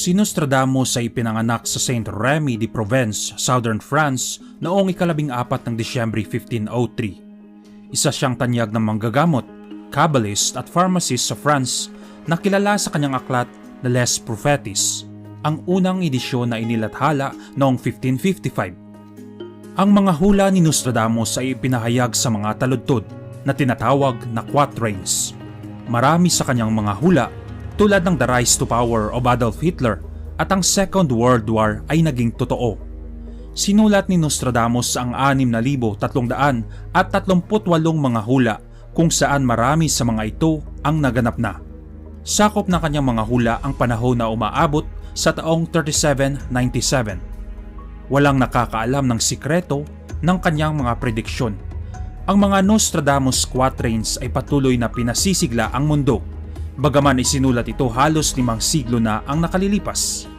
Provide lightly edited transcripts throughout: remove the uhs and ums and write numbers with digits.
Si Nostradamus ay pinanganak sa Saint Remy de Provence, Southern France noong ika-14 ng Disyembre 1503. Isa siyang tanyag ng manggagamot, kabbalist at pharmacist sa France na kilala sa kanyang aklat na Les Prophéties, ang unang edisyon na inilathala noong 1555. Ang mga hula ni Nostradamus ay ipinahayag sa mga taludtod na tinatawag na quatrains. Marami sa kanyang mga hula tulad ng The Rise to Power of Adolf Hitler at ang Second World War ay naging totoo. Sinulat ni Nostradamus ang 6,338 mga hula kung saan marami sa mga ito ang naganap na. Sakop ng kanyang mga hula ang panahon na umaabot sa taong 3797. Walang nakakaalam ng sikreto ng kanyang mga prediksyon. Ang mga Nostradamus quatrains ay patuloy na pinasisigla ang mundo. Bagaman isinulat ito halos 5 siglo na ang nakalilipas.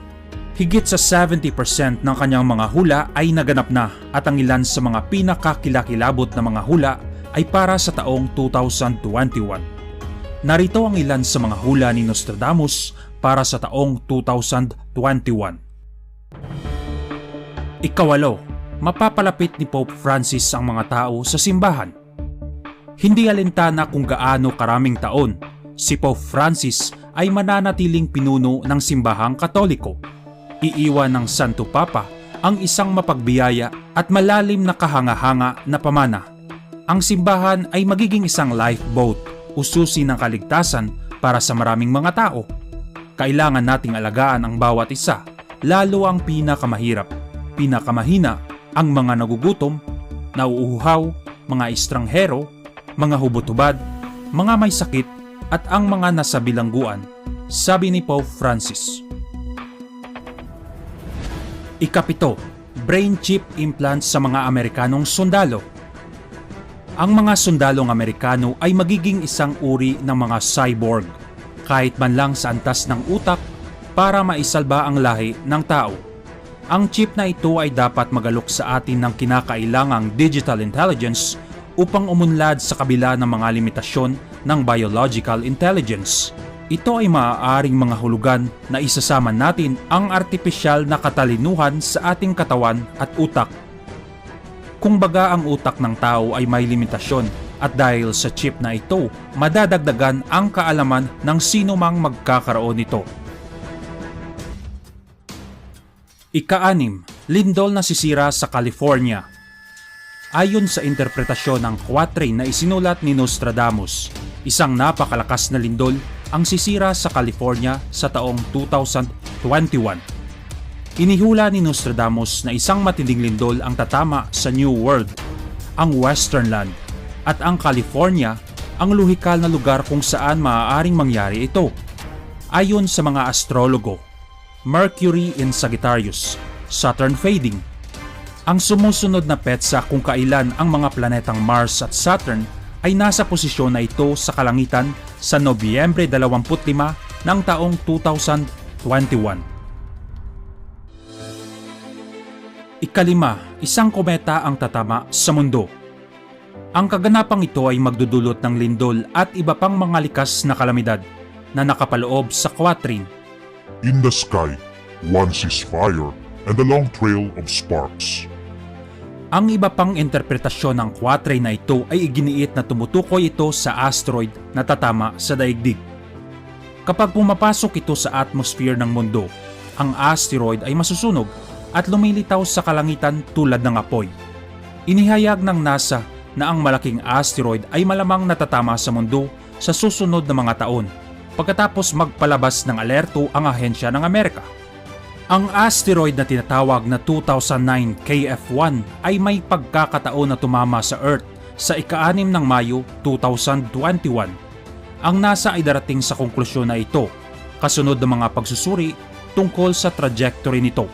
Higit sa 70% ng kanyang mga hula ay naganap na at ang ilan sa mga pinakakilakilabot na mga hula ay para sa taong 2021. Narito ang ilan sa mga hula ni Nostradamus para sa taong 2021. Ikawalo, mapapalapit ni Pope Francis ang mga tao sa simbahan. Hindi alintana kung gaano karaming taon si Pope Francis ay mananatiling pinuno ng simbahang Katoliko. Iiwan ng Santo Papa ang isang mapagbiyaya at malalim na kahanga-hanga na pamana. Ang simbahan ay magiging isang lifeboat, ususi ng kaligtasan para sa maraming mga tao. Kailangan nating alagaan ang bawat isa, lalo ang pinakamahirap, pinakamahina, ang mga nagugutom, nauuhaw, mga estranghero, mga hubot-hubad, mga may sakit, at ang mga nasa bilangguan, sabi ni Pope Francis. Ikapito, brain chip implants sa mga Amerikanong sundalo. Ang mga sundalong Amerikano ay magiging isang uri ng mga cyborg, kahit man lang sa antas ng utak para maisalba ang lahi ng tao. Ang chip na ito ay dapat magalok sa atin ng kinakailangang digital intelligence upang umunlad sa kabila ng mga limitasyon ng biological intelligence. Ito ay maaaring mga hulugan na isasama natin ang artipisyal na katalinuhan sa ating katawan at utak. Kung baga ang utak ng tao ay may limitasyon at dahil sa chip na ito, madadagdagan ang kaalaman ng sino mang magkakaroon nito. Ika-6, lindol na sisira sa California. Ayon sa interpretasyon ng quatrain na isinulat ni Nostradamus, isang napakalakas na lindol ang sisira sa California sa taong 2021. Inihula ni Nostradamus na isang matinding lindol ang tatama sa New World, ang Western Land, at ang California ang luhikal na lugar kung saan maaaring mangyari ito. Ayon sa mga astrologo, Mercury in Sagittarius, Saturn fading. Ang sumusunod na petsa kung kailan ang mga planetang Mars at Saturn ay nasa posisyon na ito sa kalangitan sa Nobyembre 25 ng taong 2021. Ikalima, isang kometa ang tatama sa mundo. Ang kaganapang ito ay magdudulot ng lindol at iba pang mga likas na kalamidad na nakapaloob sa quatrain. In the sky, one sees fire and a long trail of sparks. Ang iba pang interpretasyon ng quatrain na ito ay iginiit na tumutukoy ito sa asteroid na tatama sa daigdig. Kapag pumapasok ito sa atmosphere ng mundo, ang asteroid ay masusunog at lumilitaw sa kalangitan tulad ng apoy. Inihayag ng NASA na ang malaking asteroid ay malamang natatama sa mundo sa susunod na mga taon, pagkatapos magpalabas ng alerto ang ahensya ng Amerika. Ang asteroid na tinatawag na 2009 KF1 ay may pagkakataon na tumama sa Earth sa ika-6 ng Mayo 2021. Ang NASA ay darating sa konklusyon na ito, kasunod ng mga pagsusuri tungkol sa trajectory nito.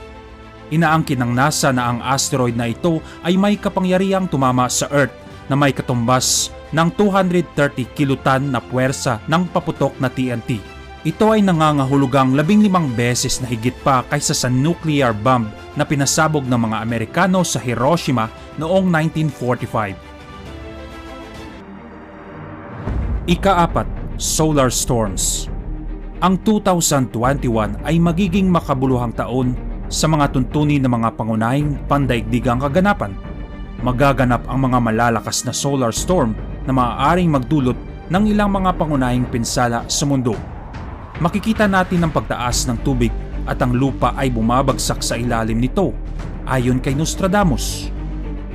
Inaangkin ng NASA na ang asteroid na ito ay may kapangyarihang tumama sa Earth na may katumbas ng 230 kiloton na puwersa ng paputok na TNT. Ito ay nangangahulugang 15 beses na higit pa kaysa sa nuclear bomb na pinasabog ng mga Amerikano sa Hiroshima noong 1945. Ika-4, solar storms. Ang 2021 ay magiging makabuluhang taon sa mga tuntunin ng mga pangunahing pandaigdigang kaganapan. Magaganap ang mga malalakas na solar storm na maaaring magdulot ng ilang mga pangunahing pinsala sa mundo. Makikita natin ang pagtaas ng tubig at ang lupa ay bumabagsak sa ilalim nito, ayon kay Nostradamus.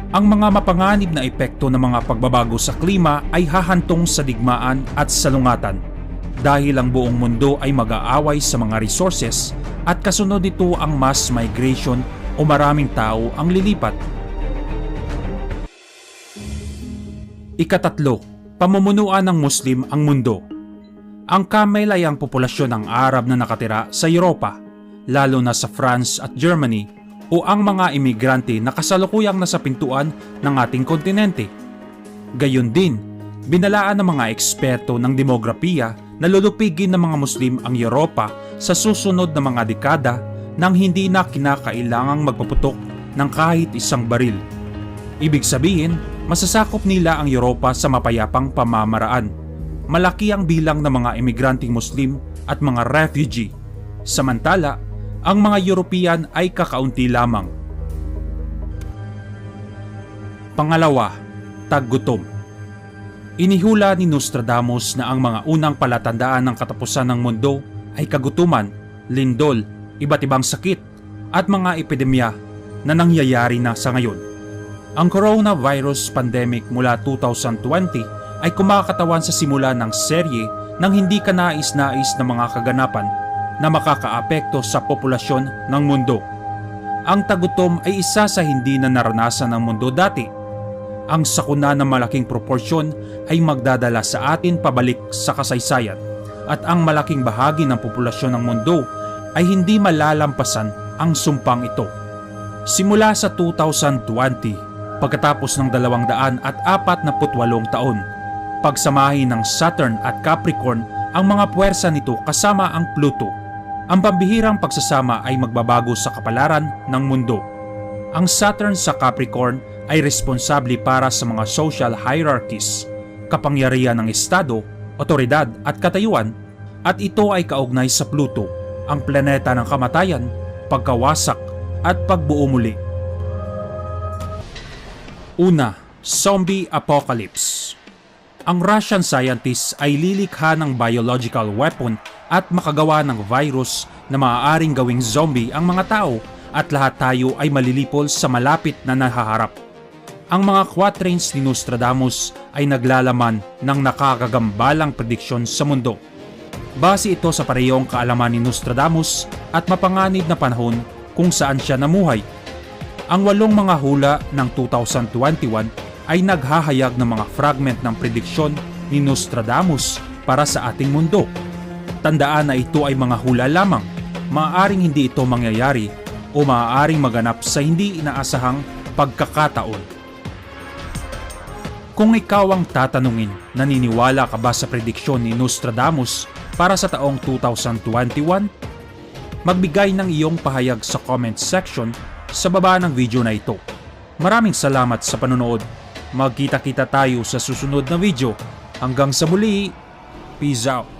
Ang mga mapanganib na epekto ng mga pagbabago sa klima ay hahantong sa digmaan at salungatan dahil ang buong mundo ay mag-aaway sa mga resources at kasunod nito ang mass migration o maraming tao ang lilipat. Ikatatlo, pamumunuan ng Muslim ang mundo. Ang Camel ay ang populasyon ng Arab na nakatira sa Europa, lalo na sa France at Germany, o ang mga imigrante na kasalukuyang nasa pintuan ng ating kontinente. Gayon din, binalaan ng mga eksperto ng demografiya na lulupigin ng mga Muslim ang Europa sa susunod na mga dekada nang hindi na kinakailangang magpaputok ng kahit isang baril. Ibig sabihin, masasakop nila ang Europa sa mapayapang pamamaraan. Malaki ang bilang ng mga imigranteng Muslim at mga refugee. Samantala, ang mga European ay kakaunti lamang. Pangalawa, taggutom. Inihula ni Nostradamus na ang mga unang palatandaan ng katapusan ng mundo ay kagutuman, lindol, iba't ibang sakit, at mga epidemya na nangyayari na sa ngayon. Ang coronavirus pandemic mula 2020 ay kumakatawan sa simula ng serye ng hindi kanais-nais na mga kaganapan na makakaapekto sa populasyon ng mundo. Ang tagutom ay isa sa hindi na naranasan ng mundo dati. Ang sakuna ng malaking proporsyon ay magdadala sa atin pabalik sa kasaysayan at ang malaking bahagi ng populasyon ng mundo ay hindi malalampasan ang sumpang ito. Simula sa 2020, pagkatapos ng 248 taon, pagsamahin ng Saturn at Capricorn ang mga puwersa nito kasama ang Pluto. Ang pambihirang pagsasama ay magbabago sa kapalaran ng mundo. Ang Saturn sa Capricorn ay responsable para sa mga social hierarchies, kapangyarihan ng estado, otoridad at katayuan, at ito ay kaugnay sa Pluto, ang planeta ng kamatayan, pagkawasak at pagbuo muli. Una, zombie apocalypse. Ang Russian scientists ay lilikha ng biological weapon at makagawa ng virus na maaaring gawing zombie ang mga tao at lahat tayo ay malilipol sa malapit na nahaharap. Ang mga quatrains ni Nostradamus ay naglalaman ng nakakagambalang prediksyon sa mundo. Base ito sa parehong kaalaman ni Nostradamus at mapanganib na panahon kung saan siya namuhay. Ang 8 mga hula ng 2021 ay naghahayag ng mga fragment ng prediksyon ni Nostradamus para sa ating mundo. Tandaan na ito ay mga hula lamang, maaaring hindi ito mangyayari o maaaring maganap sa hindi inaasahang pagkakataon. Kung ikaw ang tatanungin, naniniwala ka ba sa prediksyon ni Nostradamus para sa taong 2021? Magbigay ng iyong pahayag sa comment section sa baba ng video na ito. Maraming salamat sa panonood. Magkita-kita tayo sa susunod na video. Hanggang sa muli, peace out!